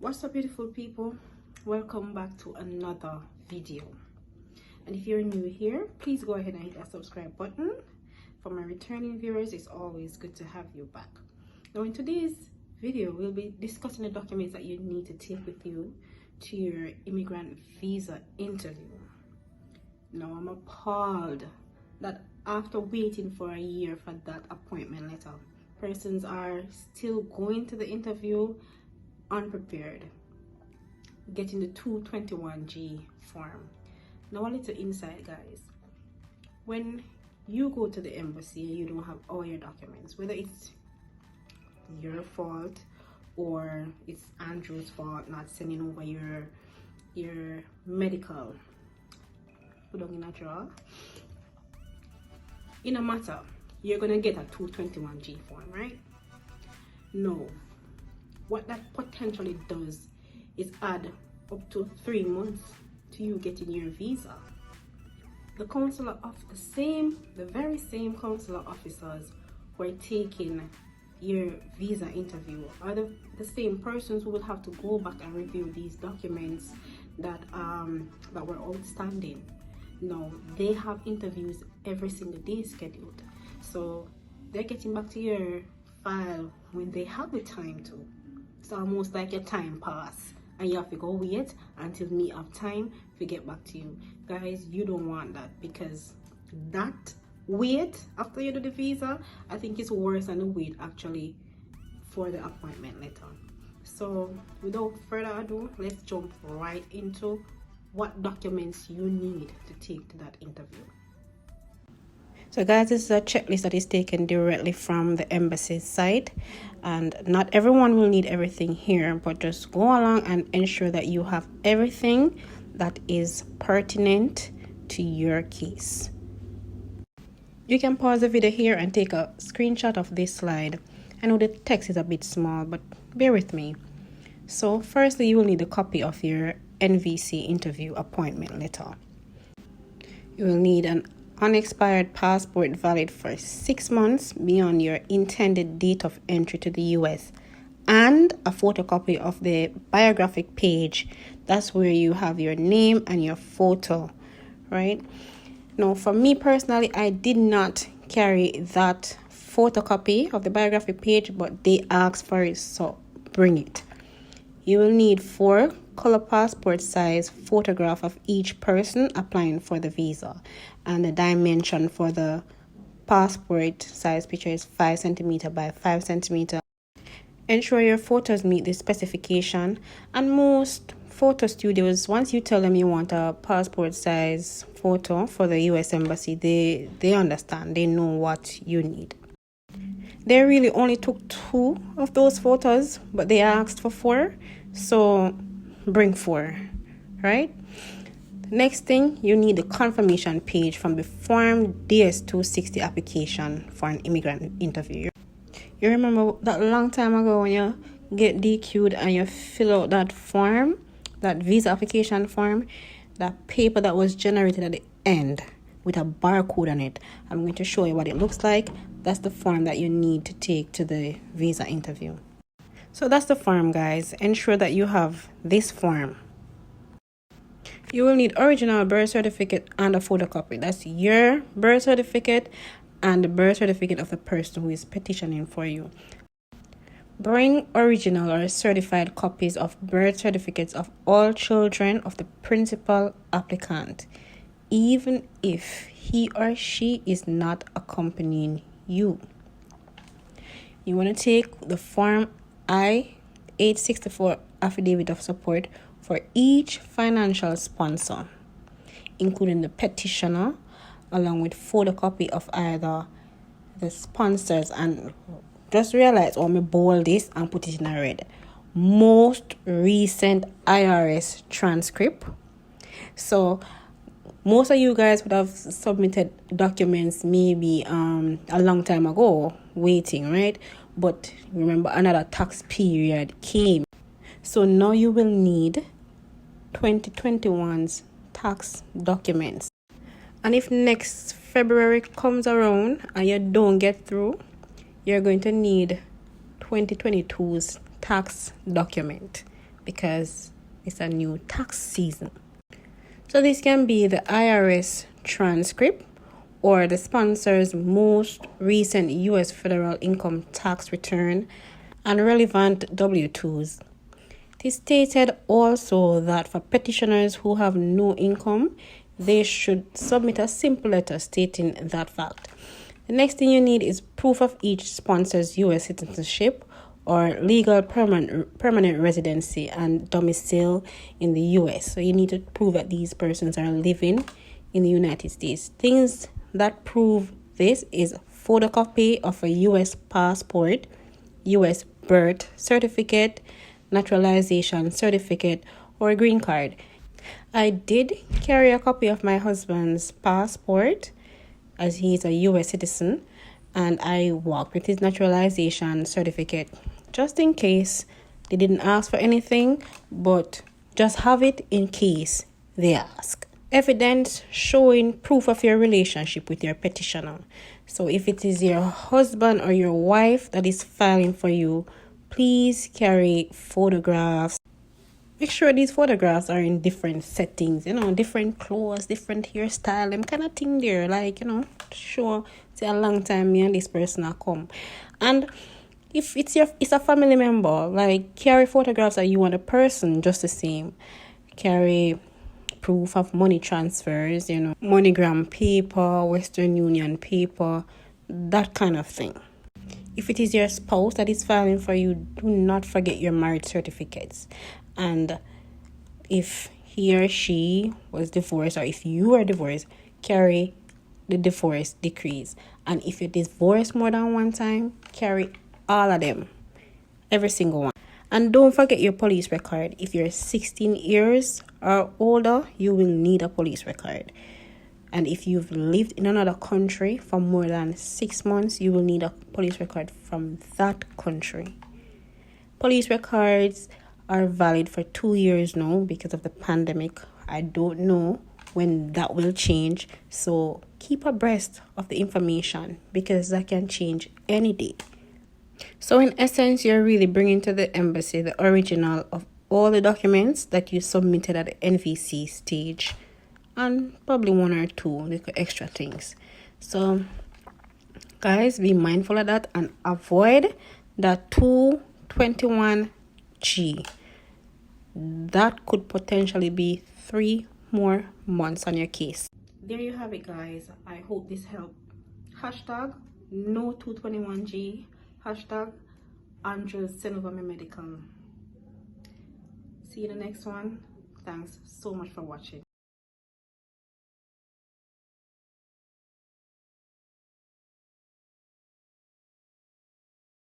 What's up, beautiful people? Welcome back to another video. And if you're new here, please go ahead and hit that subscribe button. For my returning viewers, it's always good to have you back. Now in today's video, we'll be discussing the documents that you need to take with you to your immigrant visa interview. Now I'm appalled that after waiting for a year for that appointment letter, persons are still going to the interview unprepared, getting the 221G form. Now a little insight, guys. When you go to the embassy and you don't have all your documents, whether it's your fault or it's Andrew's fault not sending over your medical, put on in a drawer, in a matter, you're gonna get a 221G form, right? No. What that potentially does is add up to 3 months to you getting your visa. The consular of the very same consular officers who are taking your visa interview are the same persons who will have to go back and review these documents that were outstanding. Now they have interviews every single day scheduled, so they're getting back to your file when they have the time to. It's almost like your time pass and you have to go wait until me have time to get back to you. Guys, you don't want that, because that wait after you do the visa, I think it's worse than the wait actually for the appointment letter. So without further ado, let's jump right into what documents you need to take to that interview. So guys, this is a checklist that is taken directly from the embassy site, and not everyone will need everything here, but just go along and ensure that you have everything that is pertinent to your case. You can pause the video here and take a screenshot of this slide. I know the text is a bit small, but bear with me. So firstly, you will need a copy of your NVC interview appointment letter. You will need an unexpired passport valid for 6 months beyond your intended date of entry to the US, and a photocopy of the biographic page. That's where you have your name and your photo, right? Now, for me personally, I did not carry that photocopy of the biographic page, but they asked for it, so bring it. You will need 4 color passport size photograph of each person applying for the visa, and the dimension for the passport size picture is 5 cm by 5 cm. Ensure your photos meet the specification, and most photo studios, once you tell them you want a passport size photo for the US embassy, they understand, they know what you need. They really only took 2 of those photos, but they asked for 4, so bring 4, right? Next thing, you need the confirmation page from the Form DS-260 application for an immigrant interview. You remember that long time ago when you get DQ'd and you fill out that form, that visa application form, that paper that was generated at the end with a barcode on it? I'm going to show you what it looks like. That's the form that you need to take to the visa interview. So that's the form, guys. Ensure that you have this form. You will need original birth certificate and a photocopy. That's your birth certificate and the birth certificate of the person who is petitioning for you. Bring original or certified copies of birth certificates of all children of the principal applicant, even if he or she is not accompanying you. You want to take the Form I-864 affidavit of support for each financial sponsor, including the petitioner, along with photocopy of either the sponsors, and just realize, me bold this and put it in a red, most recent IRS transcript. So most of you guys would have submitted documents maybe a long time ago waiting, right? But remember, another tax period came, so now you will need 2021's tax documents. And if next February comes around and you don't get through, you're going to need 2022's tax document, because it's a new tax season. So this can be the IRS transcript or the sponsor's most recent U.S. federal income tax return and relevant W-2s. It is stated also that for petitioners who have no income, they should submit a simple letter stating that fact. The next thing you need is proof of each sponsor's U.S. citizenship or legal permanent residency and domicile in the U.S. So you need to prove that these persons are living in the United States. Things that prove this is photocopy of a U.S. passport, U.S. birth certificate, naturalization certificate, or a green card. I did carry a copy of my husband's passport as he is a U.S. citizen, and I walked with his naturalization certificate just in case they didn't ask for anything, but just have it in case they ask. Evidence showing proof of your relationship with your petitioner. So if it is your husband or your wife that is filing for you, please carry photographs. Make sure these photographs are in different settings, different clothes, different hairstyle, them kind of thing there. Like, sure, it's a long time me and this person are come. And if it's a family member, like, carry photographs that you want a person just the same. Carry proof of money transfers, MoneyGram paper, Western Union paper, that kind of thing. If it is your spouse that is filing for you, do not forget your marriage certificates. And if he or she was divorced, or if you are divorced, carry the divorce decrees. And if you divorced more than one time, carry all of them, every single one. And don't forget your police record. If you're 16 years or older, you will need a police record. And if you've lived in another country for more than 6 months, you will need a police record from that country. Police records are valid for 2 years now because of the pandemic. I don't know when that will change. So keep abreast of the information because that can change any day. So in essence, you're really bringing to the embassy the original of all the documents that you submitted at the NVC stage, and probably one or two little extra things. So guys, be mindful of that and avoid that 221G. That could potentially be 3 more months on your case. There you have it, guys. I hope this helped. Hashtag no 221G. Hashtag Andrew send over my medical. See you in the next one. Thanks so much for watching.